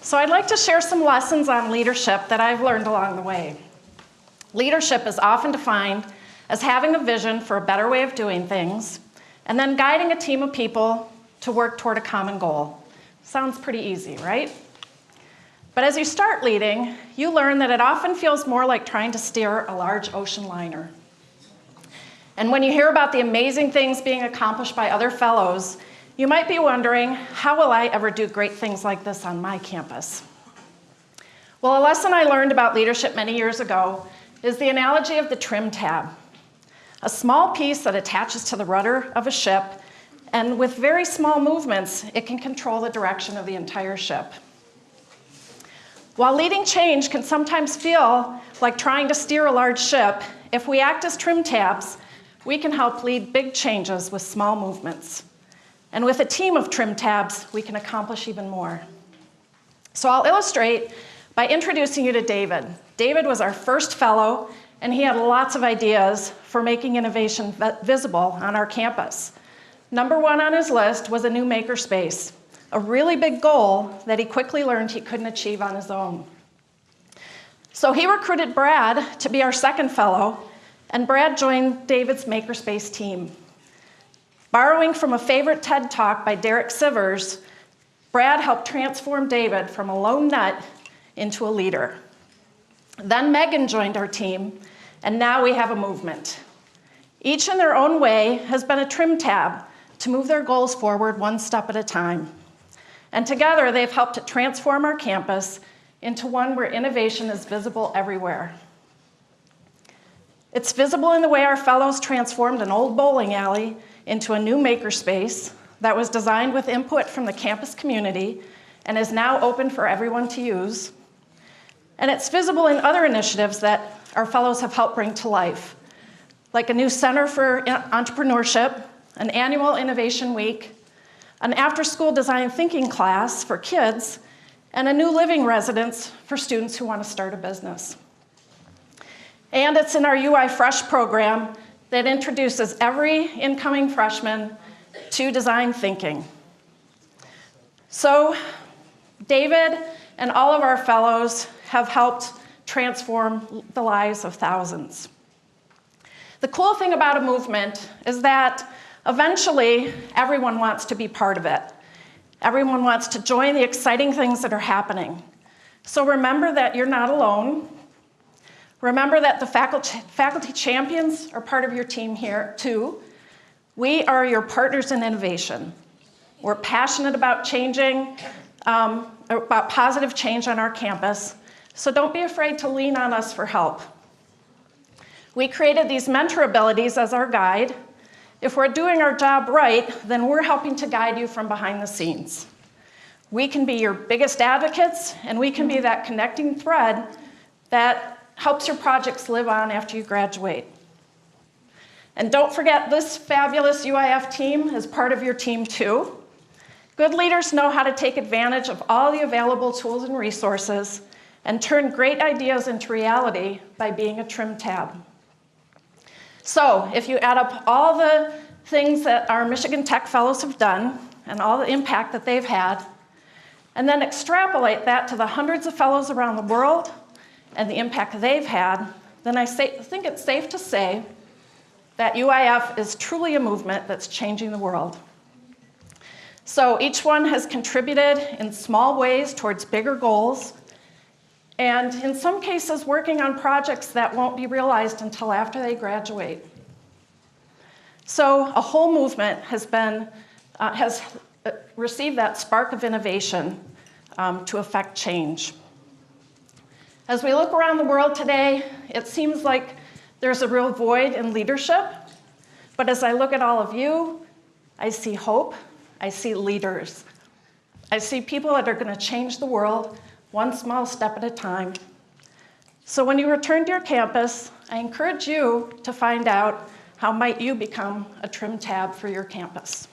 So I'd like to share some lessons on leadership that I've learned along the way. Leadership is often defined as having a vision for a better way of doing things, and then guiding a team of people to work toward a common goal. Sounds pretty easy, right? But as you start leading, you learn that it often feels more like trying to steer a large ocean liner. And when you hear about the amazing things being accomplished by other fellows, you might be wondering, how will I ever do great things like this on my campus? Well, a lesson I learned about leadership many years ago is the analogy of the trim tab, a small piece that attaches to the rudder of a ship, and with very small movements, it can control the direction of the entire ship. While leading change can sometimes feel like trying to steer a large ship, if we act as trim tabs, we can help lead big changes with small movements. And with a team of trim tabs, we can accomplish even more. So I'll illustrate by introducing you to David. David was our first fellow, and he had lots of ideas for making innovation visible on our campus. Number one on his list was a new makerspace, a really big goal that he quickly learned he couldn't achieve on his own. So he recruited Brad to be our second fellow, and Brad joined David's makerspace team. Borrowing from a favorite TED Talk by Derek Sivers, Brad helped transform David from a lone nut into a leader. Then Megan joined our team, and now we have a movement. Each in their own way has been a trim tab to move their goals forward one step at a time. And together they've helped to transform our campus into one where innovation is visible everywhere. It's visible in the way our fellows transformed an old bowling alley into a new makerspace that was designed with input from the campus community and is now open for everyone to use. And it's visible in other initiatives that our fellows have helped bring to life, like a new Center for Entrepreneurship, an annual Innovation Week, an after-school design thinking class for kids, and a new living residence for students who want to start a business. And it's in our UI Fresh program that introduces every incoming freshman to design thinking. So David and all of our fellows have helped transform the lives of thousands. The cool thing about a movement is that eventually everyone wants to be part of it. Everyone wants to join the exciting things that are happening. So remember that you're not alone. Remember that the faculty champions are part of your team here too. We are your partners in innovation. We're passionate about changing, about positive change on our campus, so don't be afraid to lean on us for help. We created these mentor abilities as our guide. If we're doing our job right, then we're helping to guide you from behind the scenes. We can be your biggest advocates, and we can be that connecting thread that helps your projects live on after you graduate. And don't forget, this fabulous UIF team is part of your team too. Good leaders know how to take advantage of all the available tools and resources and turn great ideas into reality by being a trim tab. So if you add up all the things that our Michigan Tech Fellows have done and all the impact that they've had, and then extrapolate that to the hundreds of fellows around the world and the impact they've had, then I think it's safe to say that UIF is truly a movement that's changing the world. So each one has contributed in small ways towards bigger goals, and in some cases working on projects that won't be realized until after they graduate. So a whole movement has received that spark of innovation to affect change. As we look around the world today, it seems like there's a real void in leadership. But as I look at all of you, I see hope, I see leaders. I see people that are going to change the world one small step at a time. So when you return to your campus, I encourage you to find out how might you become a trim tab for your campus.